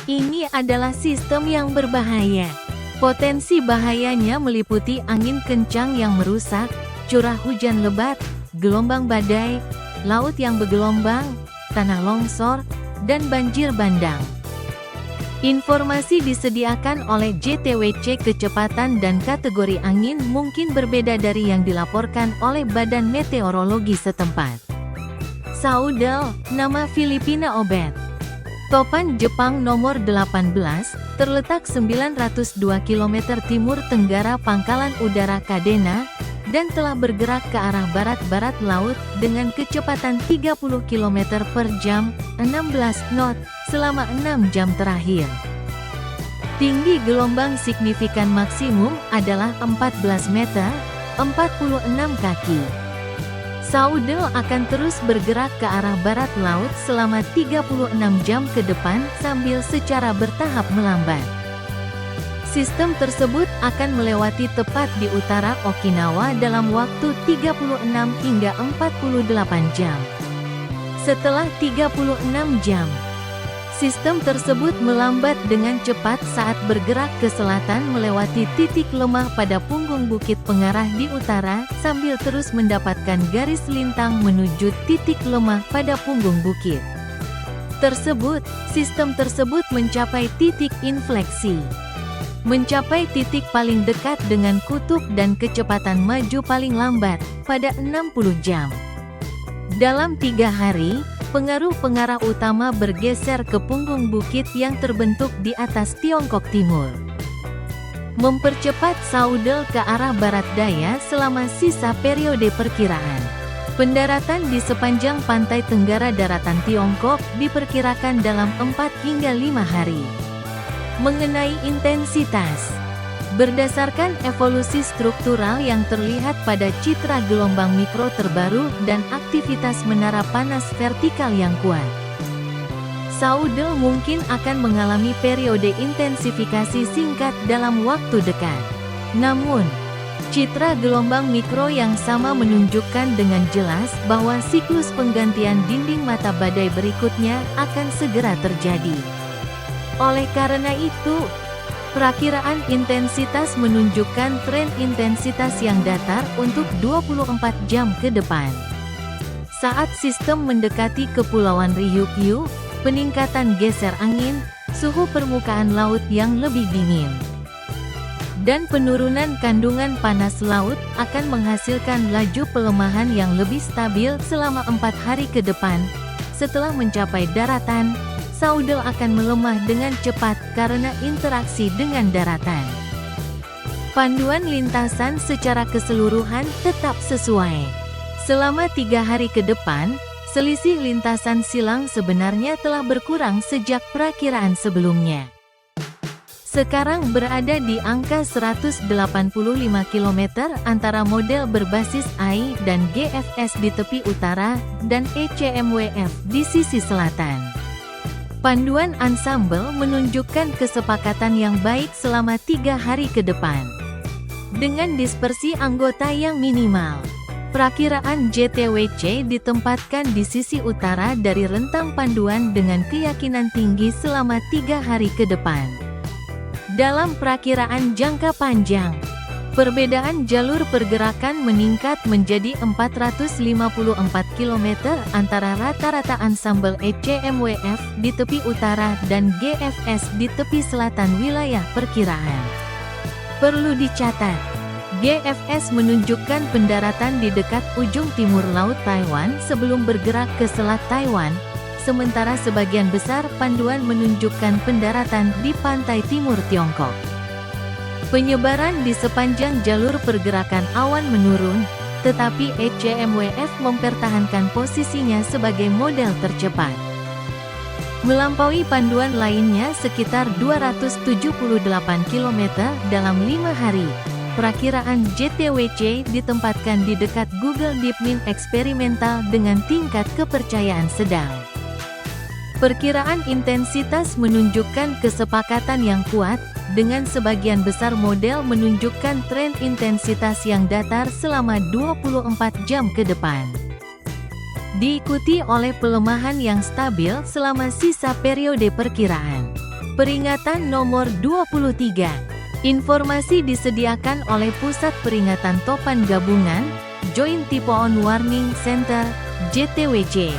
Ini adalah sistem yang berbahaya. Potensi bahayanya meliputi angin kencang yang merusak, curah hujan lebat, gelombang badai, laut yang bergelombang, tanah longsor, dan banjir bandang. Informasi disediakan oleh JTWC. Kecepatan dan kategori angin mungkin berbeda dari yang dilaporkan oleh Badan Meteorologi setempat. Saudel, nama Filipina Obet. Topan Jepang nomor 18, terletak 902 km timur tenggara Pangkalan Udara Kadena, dan telah bergerak ke arah barat-barat laut dengan kecepatan 30 km per jam, 16 knot, selama 6 jam terakhir. Tinggi gelombang signifikan maksimum adalah 14 meter, 46 kaki. Saudel akan terus bergerak ke arah barat laut selama 36 jam ke depan sambil secara bertahap melambat. Sistem tersebut akan melewati tepat di utara Okinawa dalam waktu 36 hingga 48 jam. Setelah 36 jam, sistem tersebut melambat dengan cepat saat bergerak ke selatan melewati titik lemah pada punggung bukit pengarah di utara, sambil terus mendapatkan garis lintang menuju titik lemah pada punggung bukit sistem tersebut mencapai titik infleksi. Mencapai titik paling dekat dengan kutub dan kecepatan maju paling lambat, pada 60 jam. Dalam 3 hari, pengaruh pengarah utama bergeser ke punggung bukit yang terbentuk di atas Tiongkok Timur. Mempercepat Saudel ke arah barat daya selama sisa periode perkiraan. Pendaratan di sepanjang pantai tenggara daratan Tiongkok diperkirakan dalam 4 hingga 5 hari. Mengenai intensitas, berdasarkan evolusi struktural yang terlihat pada citra gelombang mikro terbaru dan aktivitas menara panas vertikal yang kuat, Saudel mungkin akan mengalami periode intensifikasi singkat dalam waktu dekat. Namun, citra gelombang mikro yang sama menunjukkan dengan jelas bahwa siklus penggantian dinding mata badai berikutnya akan segera terjadi. Oleh karena itu, perakiraan intensitas menunjukkan tren intensitas yang datar untuk 24 jam ke depan. Saat sistem mendekati Kepulauan Ryukyu, peningkatan geser angin, suhu permukaan laut yang lebih dingin, dan penurunan kandungan panas laut akan menghasilkan laju pelemahan yang lebih stabil selama 4 hari ke depan. Setelah mencapai daratan, Saudel akan melemah dengan cepat karena interaksi dengan daratan. Panduan lintasan secara keseluruhan tetap sesuai. Selama 3 hari ke depan, selisih lintasan silang sebenarnya telah berkurang sejak perakiraan sebelumnya. Sekarang berada di angka 185 km antara model berbasis AI dan GFS di tepi utara, dan ECMWF di sisi selatan. Panduan ansambel menunjukkan kesepakatan yang baik selama 3 hari ke depan. Dengan dispersi anggota yang minimal, perakiraan JTWC ditempatkan di sisi utara dari rentang panduan dengan keyakinan tinggi selama 3 hari ke depan. Dalam perakiraan jangka panjang, perbedaan jalur pergerakan meningkat menjadi 454 km antara rata-rata ansambel ECMWF di tepi utara dan GFS di tepi selatan wilayah perkiraan. Perlu dicatat, GFS menunjukkan pendaratan di dekat ujung timur Laut Taiwan sebelum bergerak ke Selat Taiwan, sementara sebagian besar panduan menunjukkan pendaratan di pantai timur Tiongkok. Penyebaran di sepanjang jalur pergerakan awan menurun, tetapi ECMWF mempertahankan posisinya sebagai model tercepat. Melampaui panduan lainnya sekitar 278 km dalam 5 hari. Perakiraan JTWC ditempatkan di dekat Google DeepMind eksperimental dengan tingkat kepercayaan sedang. Perkiraan intensitas menunjukkan kesepakatan yang kuat, dengan sebagian besar model menunjukkan tren intensitas yang datar selama 24 jam ke depan. Diikuti oleh pelemahan yang stabil selama sisa periode perkiraan. Peringatan nomor 23. Informasi disediakan oleh Pusat Peringatan Topan Gabungan, Joint Typhoon Warning Center, JTWC.